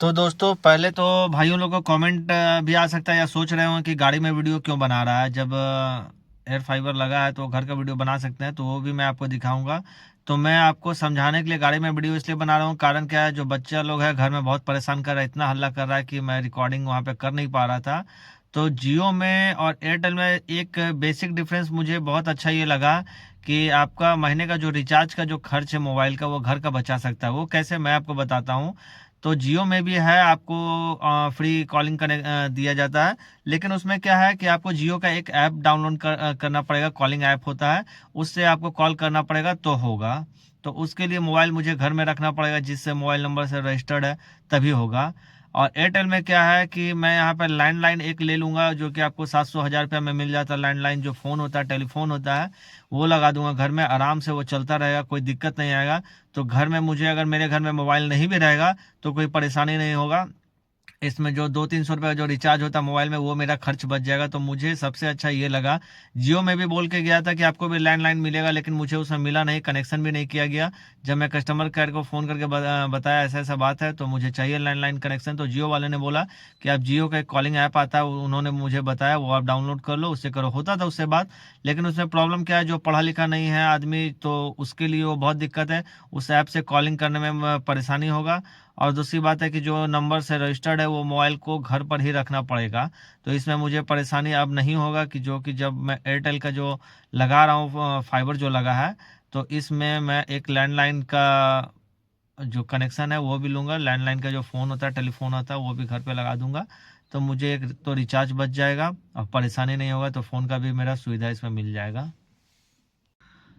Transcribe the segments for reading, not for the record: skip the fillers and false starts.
तो दोस्तों पहले तो भाइयों लोगों को कमेंट भी आ सकता है या सोच रहे हो कि गाड़ी में वीडियो क्यों बना रहा है। जब एयर फाइबर लगा है तो घर का वीडियो बना सकते हैं, तो वो भी मैं आपको दिखाऊंगा। तो मैं आपको समझाने के लिए गाड़ी में वीडियो इसलिए बना रहा हूँ, कारण क्या है, जो बच्चा लोग है घर में बहुत परेशान कर रहा है, इतना हल्ला कर रहा है कि मैं रिकॉर्डिंग वहाँ पे कर नहीं पा रहा था। तो जियो में और एयरटेल में एक बेसिक डिफरेंस मुझे बहुत अच्छा ये लगा कि आपका महीने का जो रिचार्ज का जो खर्च है मोबाइल का, वो घर का बचा सकता है। वो कैसे, मैं आपको बताता हूँ। तो जियो में भी है, आपको फ्री कॉलिंग दिया जाता है। लेकिन उसमें क्या है कि आपको जियो का एक ऐप डाउनलोड करना पड़ेगा, कॉलिंग ऐप होता है। उससे आपको कॉल करना पड़ेगा तो होगा। तो उसके लिए मोबाइल मुझे घर में रखना पड़ेगा, जिससे मोबाइल नंबर से रजिस्टर्ड है तभी होगा। और एयरटेल में क्या है कि मैं यहाँ पर लैंडलाइन एक ले लूंगा, जो कि आपको 700 1000 रुपया में मिल जाता है। लैंडलाइन जो फ़ोन होता है, टेलीफोन होता है, वो लगा दूंगा घर में, आराम से वो चलता रहेगा, कोई दिक्कत नहीं आएगा। तो घर में मुझे, अगर मेरे घर में मोबाइल नहीं भी रहेगा तो कोई परेशानी नहीं होगा। इसमें जो 200 300 रुपये जो रिचार्ज होता है मोबाइल में, वो मेरा खर्च बच जाएगा। तो मुझे सबसे अच्छा ये लगा। जियो में भी बोल के गया था कि आपको भी लैंडलाइन मिलेगा, लेकिन मुझे उसमें मिला नहीं, कनेक्शन भी नहीं किया गया। जब मैं कस्टमर केयर को फ़ोन करके बताया ऐसा ऐसा बात है, तो मुझे चाहिए लैंडलाइन कनेक्शन, तो जियो वाले ने बोला कि आप जियो का एक कॉलिंग ऐप आता है, उन्होंने मुझे बताया, वो आप डाउनलोड कर लो, उससे करो। होता था उससे बात। लेकिन उसमें प्रॉब्लम क्या है, जो पढ़ा लिखा नहीं है आदमी, तो उसके लिए वो बहुत दिक्कत है। उस ऐप से कॉलिंग करने में परेशानी होगा। और दूसरी बात है कि जो नंबर से रजिस्टर्ड है वो मोबाइल को घर पर ही रखना पड़ेगा। तो इसमें मुझे परेशानी अब नहीं होगा, कि जो कि जब मैं एयरटेल का जो लगा रहा हूँ, फाइबर जो लगा है, तो इसमें मैं एक लैंडलाइन का जो कनेक्शन है वो भी लूँगा। लैंडलाइन का जो फ़ोन होता है, टेलीफोन होता है, वो भी घर पे लगा दूंगा। तो मुझे एक तो रिचार्ज बच जाएगा और परेशानी नहीं होगा, तो फ़ोन का भी मेरा सुविधा इसमें मिल जाएगा।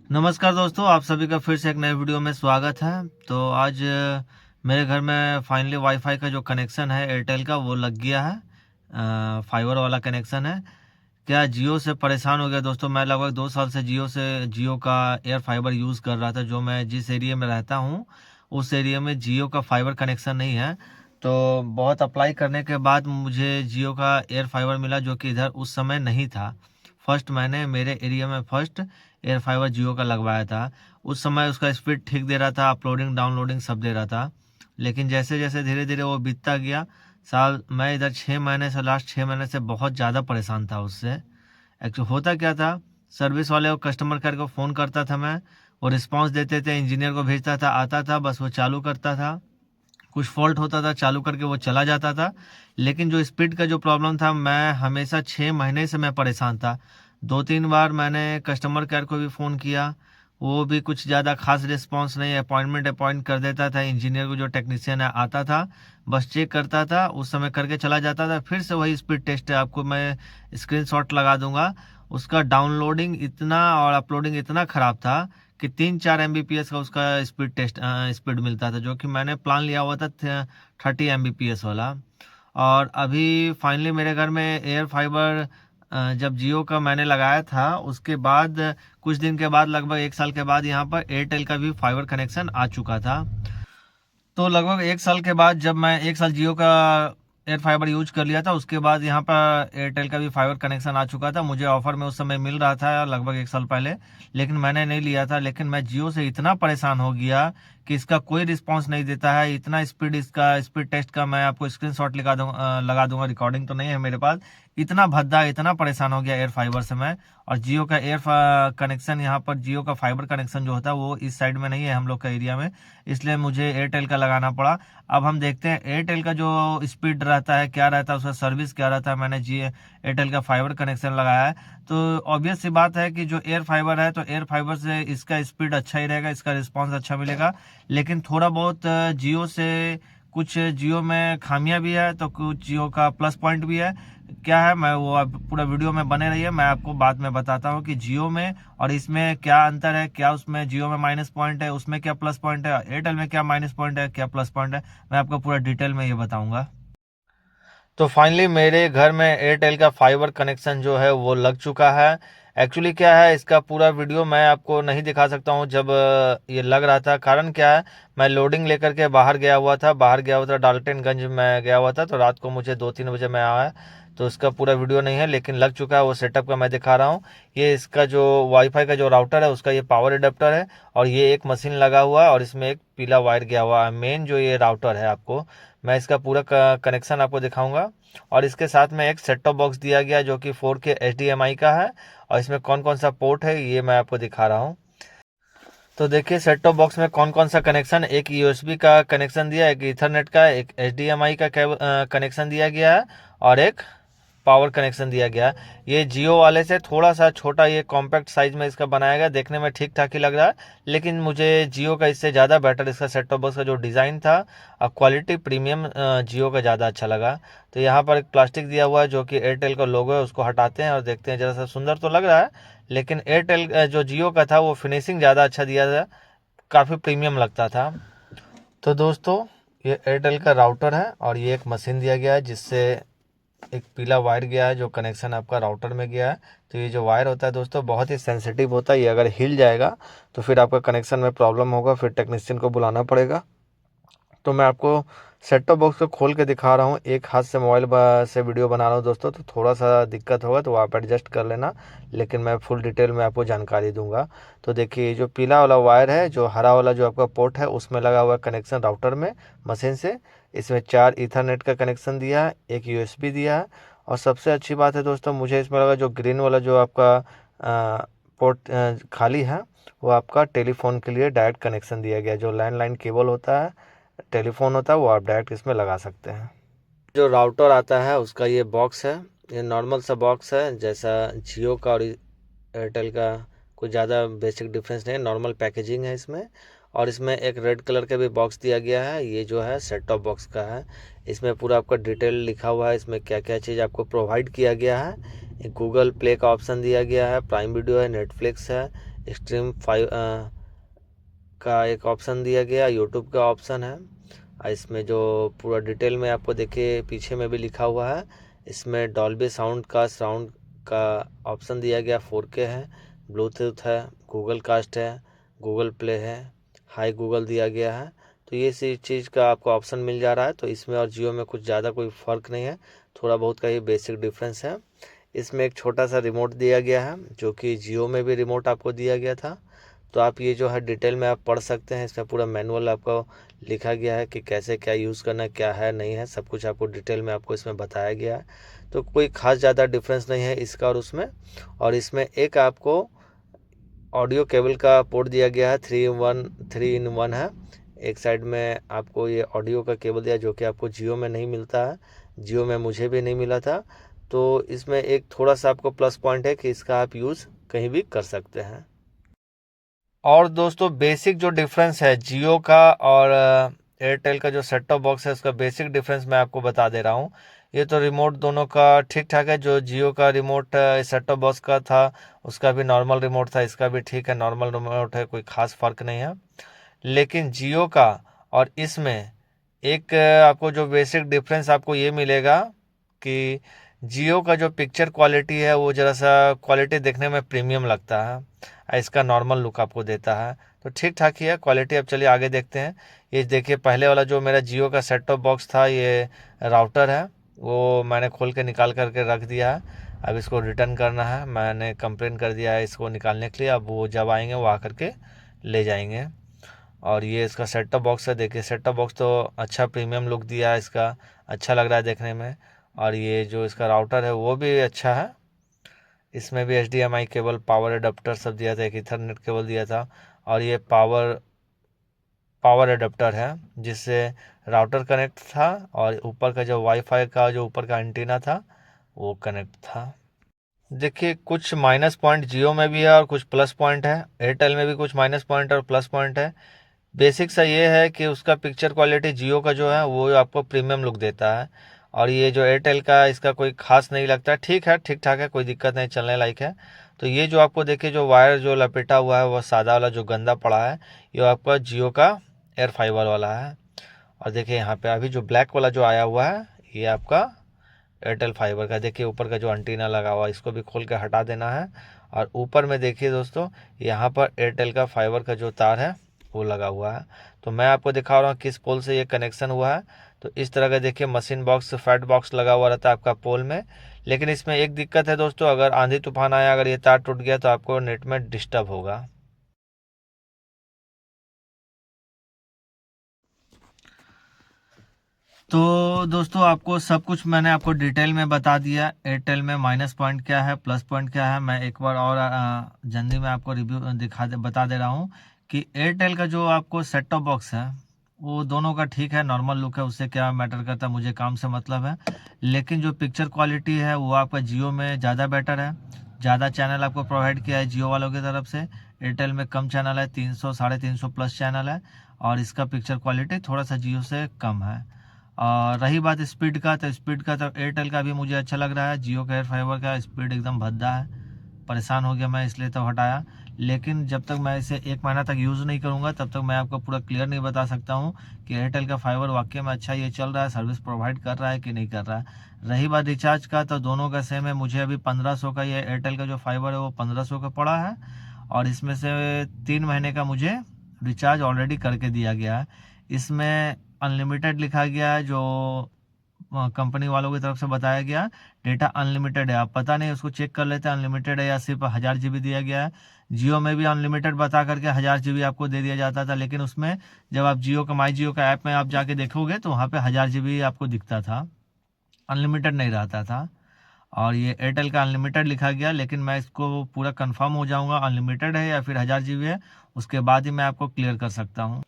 नमस्कार दोस्तों, आप सभी का फिर से एक नए वीडियो में स्वागत है। तो आज मेरे घर में फाइनली वाईफाई का जो कनेक्शन है एयरटेल का, वो लग गया है। फाइबर वाला कनेक्शन है। क्या जियो से परेशान हो गया दोस्तों। मैं लगभग 2 साल से जियो का एयर फाइबर यूज़ कर रहा था। जो मैं जिस एरिया में रहता हूँ, उस एरिया में जियो का फाइबर कनेक्शन नहीं है। तो बहुत अप्लाई करने के बाद मुझे जियो का एयर फाइबर मिला, जो कि इधर उस समय नहीं था। फर्स्ट मैंने मेरे एरिया में फर्स्ट एयर फाइबर जियो का लगवाया था। उस समय उसका स्पीड ठीक दे रहा था, अपलोडिंग डाउनलोडिंग सब दे रहा था। लेकिन जैसे जैसे धीरे धीरे वो बीतता गया साल, मैं इधर 6 महीने से, लास्ट 6 महीने से बहुत ज़्यादा परेशान था उससे। एक्चुअली होता क्या था, सर्विस वाले को, कस्टमर केयर को फ़ोन करता था मैं, वो रिस्पांस देते थे, इंजीनियर को भेजता था, आता था, बस वो चालू करता था। कुछ फॉल्ट होता था, चालू करके वो चला जाता था। लेकिन जो स्पीड का जो प्रॉब्लम था, मैं हमेशा 6 महीने से मैं परेशान था। 2 3 बार मैंने कस्टमर केयर को भी फ़ोन किया, वो भी कुछ ज़्यादा खास रिस्पांस नहीं। अपॉइंटमेंट अपॉइंट कर देता था, इंजीनियर को, जो टेक्नीशियन है आता था, बस चेक करता था, उस समय करके चला जाता था। फिर से वही स्पीड टेस्ट है, आपको मैं स्क्रीनशॉट लगा दूंगा। उसका डाउनलोडिंग इतना और अपलोडिंग इतना ख़राब था कि 3 4 MBPS का उसका स्पीड मिलता था, जो कि मैंने प्लान लिया हुआ था 30 MBPS वाला। और अभी फाइनली मेरे घर में एयर फाइबर जब जियो का मैंने लगाया था, उसके बाद कुछ दिन के बाद, लगभग 1 साल के बाद, यहाँ पर एयरटेल का भी फाइबर कनेक्शन आ चुका था। तो लगभग 1 साल के बाद, जब मैं 1 साल जियो का एयर फाइबर यूज कर लिया था, उसके बाद यहाँ पर एयरटेल का भी फाइबर कनेक्शन आ चुका था। मुझे ऑफर में उस समय मिल रहा था लगभग 1 साल पहले, लेकिन मैंने नहीं लिया था। लेकिन मैं जियो से इतना परेशान हो गया कि इसका कोई रिस्पांस नहीं देता है, इतना स्पीड, इसका स्पीड टेस्ट का मैं आपको स्क्रीनशॉट लगा दूंगा, रिकॉर्डिंग तो नहीं है मेरे पास। इतना भद्दा, इतना परेशान हो गया एयर फाइबर से मैं। और जियो का एयर कनेक्शन, यहाँ पर जियो का फाइबर कनेक्शन जो होता है वो इस साइड में नहीं है हम लोग का एरिया में, इसलिए मुझे एयरटेल का लगाना पड़ा। अब हम देखते हैं एयरटेल का जो स्पीड रहता है, क्या रहता है, उसका सर्विस क्या रहता है। मैंने जी एयरटेल का फाइबर कनेक्शन लगाया है, तो ऑब्वियस सी बात है कि जो एयर फाइबर है, तो एयर फाइबर से इसका स्पीड अच्छा ही रहेगा, इसका रिस्पॉन्स अच्छा मिलेगा। लेकिन थोड़ा बहुत जियो से, कुछ जियो में खामियां भी है, तो कुछ जियो का प्लस पॉइंट भी है। क्या है, मैं वो, अब पूरा वीडियो में बने रहिए, मैं आपको बाद में बताता हूँ कि जियो में और इसमें क्या अंतर है, क्या उसमें जियो में माइनस पॉइंट है, उसमें क्या प्लस पॉइंट है, एयरटेल में क्या माइनस पॉइंट है, क्या प्लस पॉइंट है, मैं आपको पूरा डिटेल में ये बताऊंगा। तो फाइनली मेरे घर में एयरटेल का फाइबर कनेक्शन जो है वो लग चुका है। एक्चुअली क्या है, इसका पूरा वीडियो मैं आपको नहीं दिखा सकता हूँ जब ये लग रहा था। कारण क्या है, मैं लोडिंग लेकर के बाहर गया हुआ था, डाल्टनगंज में गया हुआ था। तो रात को मुझे 2-3 बजे मैं आया, तो इसका पूरा वीडियो नहीं है लेकिन लग चुका है। वो सेटअप का मैं दिखा रहा हूँ। ये इसका जो वाईफाई का जो राउटर है उसका ये पावर एडेप्टर है, और ये एक मशीन लगा हुआ है और इसमें एक पीला वायर गया हुआ है। मेन जो ये राउटर है, आपको मैं इसका पूरा कनेक्शन आपको दिखाऊंगा। और इसके साथ में एक सेट टॉप बॉक्स दिया गया जो कि 4K HDMI का है, और इसमें कौन कौन सा पोर्ट है ये मैं आपको दिखा रहा हूँ। तो देखिए सेट टॉप बॉक्स में कौन कौन सा कनेक्शन, एक USB का कनेक्शन दिया है, एक ईथरनेट का, एक HDMI का कनेक्शन दिया गया है, और एक पावर कनेक्शन दिया गया। ये जियो वाले से थोड़ा सा छोटा, ये कॉम्पैक्ट साइज में इसका बनाया गया, देखने में ठीक ठाक ही लग रहा है, लेकिन मुझे जियो का इससे ज़्यादा बेटर इसका सेट टॉप बॉक्स का जो डिज़ाइन था और क्वालिटी प्रीमियम जियो का ज़्यादा अच्छा लगा। तो यहाँ पर एक प्लास्टिक दिया हुआ है जो कि एयरटेल का लोगो है, उसको हटाते हैं और देखते हैं। ज़रा सा सुंदर तो लग रहा है, लेकिन एयरटेल जो जियो का था वो फिनिशिंग ज़्यादा अच्छा दिया था, काफ़ी प्रीमियम लगता था। तो दोस्तों ये एयरटेल का राउटर है, और ये एक मशीन दिया गया है जिससे एक पीला वायर गया है जो कनेक्शन आपका राउटर में गया है। तो ये जो वायर होता है दोस्तों बहुत ही सेंसिटिव होता है, ये अगर हिल जाएगा तो फिर आपका कनेक्शन में प्रॉब्लम होगा, फिर टेक्नीशियन को बुलाना पड़ेगा। तो मैं आपको सेट टॉप बॉक्स को खोल के दिखा रहा हूँ, एक हाथ से मोबाइल से वीडियो बना रहा हूँ दोस्तों, तो थोड़ा सा दिक्कत होगा तो आप एडजस्ट कर लेना, लेकिन मैं फुल डिटेल में आपको जानकारी दूंगा। तो देखिए जो पीला वाला वायर है, जो हरा वाला जो आपका पोर्ट है उसमें लगा हुआ कनेक्शन राउटर में मशीन से। इसमें 4 ईथरनेट का कनेक्शन दिया है, एक USB दिया है, और सबसे अच्छी बात है दोस्तों मुझे इसमें लगा जो ग्रीन वाला जो आपका पोर्ट खाली है वो आपका टेलीफोन के लिए डायरेक्ट कनेक्शन दिया गया। जो लैंडलाइन केबल होता है, टेलीफोन होता है, वो आप डायरेक्ट इसमें लगा सकते हैं। जो राउटर आता है उसका ये बॉक्स है, ये नॉर्मल सा बॉक्स है, जैसा जियो का और एयरटेल का कुछ ज़्यादा बेसिक डिफरेंस नहीं है, नॉर्मल पैकेजिंग है इसमें। और इसमें एक रेड कलर का भी बॉक्स दिया गया है, ये जो है सेट टॉप बॉक्स का है। इसमें पूरा आपका डिटेल लिखा हुआ है, इसमें क्या क्या चीज़ आपको प्रोवाइड किया गया है। एक गूगल प्ले का ऑप्शन दिया गया है, प्राइम वीडियो है, नेटफ्लिक्स है, स्ट्रीम 5 का एक ऑप्शन दिया गया, यूट्यूब का ऑप्शन है। इसमें जो पूरा डिटेल में आपको देखिए पीछे में भी लिखा हुआ है, इसमें डॉल्बी साउंड का ऑप्शन दिया गया, 4K है, ब्लूटूथ है, गूगल कास्ट है, गूगल प्ले है, हाई गूगल दिया गया है। तो ये सी चीज़ का आपको ऑप्शन मिल जा रहा है। तो इसमें और जियो में कुछ ज़्यादा कोई फ़र्क नहीं है, थोड़ा बहुत का ही बेसिक डिफरेंस है। इसमें एक छोटा सा रिमोट दिया गया है, जो कि जियो में भी रिमोट आपको दिया गया था। तो आप ये जो है डिटेल में आप पढ़ सकते हैं, इसमें पूरा मैनुअल आपको लिखा गया है कि कैसे क्या यूज़ करना है, क्या है नहीं है, सब कुछ आपको डिटेल में आपको इसमें बताया गया है। तो कोई ख़ास ज़्यादा डिफरेंस नहीं है इसका और उसमें। और इसमें एक आपको ऑडियो केबल का पोर्ट दिया गया है, 3 in 1 है। एक साइड में आपको ये ऑडियो का केबल दिया जो कि आपको जियो में नहीं मिलता है, जियो में मुझे भी नहीं मिला था। तो इसमें एक थोड़ा सा आपको प्लस पॉइंट है कि इसका आप यूज़ कहीं भी कर सकते हैं। और दोस्तों बेसिक जो डिफरेंस है जियो का और एयरटेल का जो सेट टॉप बॉक्स है उसका बेसिक डिफरेंस मैं आपको बता दे रहा हूँ। ये तो रिमोट दोनों का ठीक ठाक है। जो जियो का रिमोट सेट टॉप बॉक्स का था उसका भी नॉर्मल रिमोट था, इसका भी ठीक है, नॉर्मल रिमोट है, कोई खास फ़र्क नहीं है। लेकिन जियो का और इसमें एक आपको जो बेसिक डिफरेंस आपको ये मिलेगा कि जियो का जो पिक्चर क्वालिटी है वो ज़रा सा क्वालिटी देखने में प्रीमियम लगता है, इसका नॉर्मल लुक आपको देता है। तो ठीक ठाक ही है क्वालिटी। अब चलिए आगे देखते हैं। ये देखिए पहले वाला जो मेरा जियो का सेट टॉप बॉक्स था, ये राउटर है, वो मैंने खोल के निकाल करके रख दिया है। अब इसको रिटर्न करना है, मैंने कंप्लेन कर दिया है इसको निकालने के लिए। अब वो जब आएंगे वो आकर के ले जाएंगे। और ये इसका सेट टॉप बॉक्स है, देखिए सेट टॉप बॉक्स तो अच्छा प्रीमियम लुक दिया है इसका, अच्छा लग रहा है देखने में। और ये जो इसका राउटर है वो भी अच्छा है, इसमें भी HDMI केबल, पावर एडाप्टर सब दिया था, एक ईथरनेट केबल दिया था। और ये पावर एडाप्टर है जिससे राउटर कनेक्ट था, और ऊपर का जो वाईफाई का जो ऊपर का एंटीना था वो कनेक्ट था। देखिए कुछ माइनस पॉइंट जियो में भी है और कुछ प्लस पॉइंट है, एयरटेल में भी कुछ माइनस पॉइंट और प्लस पॉइंट है। बेसिक सा ये है कि उसका पिक्चर क्वालिटी जियो का जो है वो आपको प्रीमियम लुक देता है, और ये जो एयरटेल का इसका कोई खास नहीं लगता। ठीक है, ठीक ठाक है, कोई दिक्कत नहीं, चलने लायक है। तो ये जो आपको देखिए जो वायर जो लपेटा हुआ है वो सादा वाला जो गंदा पड़ा है, ये आपका जियो का एयर फाइबर वाला है। और देखिए यहाँ पे अभी जो ब्लैक वाला जो आया हुआ है ये आपका एयरटेल फाइबर का। देखिए ऊपर का जो एंटीना लगा हुआ है इसको भी खोल के हटा देना है। और ऊपर में देखिए दोस्तों यहाँ पर एयरटेल का फाइबर का जो तार है वो लगा हुआ है। तो मैं आपको दिखा रहा हूँ किस पोल से ये कनेक्शन हुआ है। तो इस तरह का देखिए मशीन बॉक्स, फैट बॉक्स लगा हुआ रहता है आपका पोल में। लेकिन इसमें एक दिक्कत है दोस्तों, अगर आंधी तूफान आया, अगर ये तार टूट गया तो आपको नेट में डिस्टर्ब होगा। तो दोस्तों आपको सब कुछ मैंने आपको डिटेल में बता दिया। एयरटेल में माइनस पॉइंट क्या है, प्लस पॉइंट क्या है, मैं एक बार और जल्दी में आपको रिव्यू बता दे रहा हूँ कि एयरटेल का जो आपको सेट टॉप बॉक्स है वो दोनों का ठीक है, नॉर्मल लुक है, उससे क्या मैटर करता है, मुझे काम से मतलब है। लेकिन जो पिक्चर क्वालिटी है वो आपका जियो में ज़्यादा बेटर है। ज़्यादा चैनल आपको प्रोवाइड किया है जियो वालों की तरफ से। एयरटेल में कम चैनल है, 300 350 प्लस चैनल है, और इसका पिक्चर क्वालिटी थोड़ा सा जियो से कम है। और रही बात स्पीड का, तो स्पीड का तो एयरटेल का भी मुझे अच्छा लग रहा है। जियो का एयर फाइबर का स्पीड एकदम भद्दा है, परेशान हो गया मैं, इसलिए तो हटाया। लेकिन जब तक मैं इसे 1 महीना तक यूज़ नहीं करूँगा तब तक मैं आपको पूरा क्लियर नहीं बता सकता हूँ कि एयरटेल का फाइबर वाकई में अच्छा ये चल रहा है, सर्विस प्रोवाइड कर रहा है कि नहीं कर रहा है। रही बात रिचार्ज का, तो दोनों का सेम है। मुझे अभी 1500 का ये एयरटेल का जो फाइबर है वो 1500 का पड़ा है, और इसमें से 3 महीने का मुझे रिचार्ज ऑलरेडी करके दिया गया है। इसमें अनलिमिटेड लिखा गया है, जो कंपनी वालों की तरफ से बताया गया। डेटा अनलिमिटेड है, आप पता नहीं उसको चेक कर लेते हैं अनलिमिटेड है या सिर्फ 1000 GB दिया गया है। जियो में भी अनलिमिटेड बता करके 1000 GB आपको दे दिया जाता था, लेकिन उसमें जब आप जियो का माई जियो का ऐप में आप जाके देखोगे तो वहाँ पे 1000 GB आपको दिखता था, अनलिमिटेड नहीं रहता था। और ये एयरटेल का अनलिमिटेड लिखा गया, लेकिन मैं इसको पूरा कंफर्म हो जाऊंगा अनलिमिटेड है या फिर 1000 GB है, उसके बाद ही मैं आपको क्लियर कर सकता हूँ।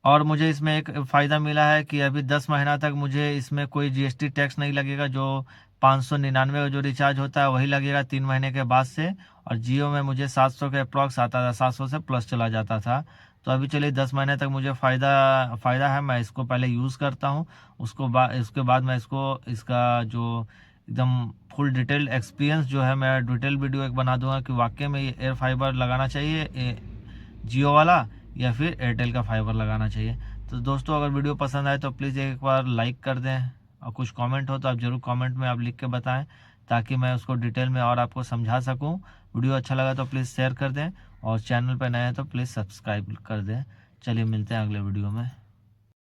और मुझे इसमें एक फ़ायदा मिला है कि अभी 10 महीना तक मुझे इसमें कोई जीएसटी टैक्स नहीं लगेगा। जो 599 का जो रिचार्ज होता है वही लगेगा 3 महीने के बाद से। और जियो में मुझे 700 के अप्रॉक्स आता था, 700 से प्लस चला जाता था। तो अभी चलिए 10 महीने तक मुझे फ़ायदा है, मैं इसको पहले यूज़ करता हूँ। उसके बाद मैं इसका जो एकदम फुल डिटेल एक्सपीरियंस जो है, मैं डिटेल वीडियो एक बना दूंगा कि वाकई में ये एयर फाइबर लगाना चाहिए जियो वाला, या फिर एयरटेल का फाइबर लगाना चाहिए। तो दोस्तों अगर वीडियो पसंद आए तो प्लीज़ एक बार लाइक कर दें, और कुछ कमेंट हो तो आप ज़रूर कमेंट में आप लिख के बताएं, ताकि मैं उसको डिटेल में और आपको समझा सकूं। वीडियो अच्छा लगा तो प्लीज़ शेयर कर दें, और चैनल पर नए हैं तो प्लीज़ सब्सक्राइब कर दें। चलिए मिलते हैं अगले वीडियो में।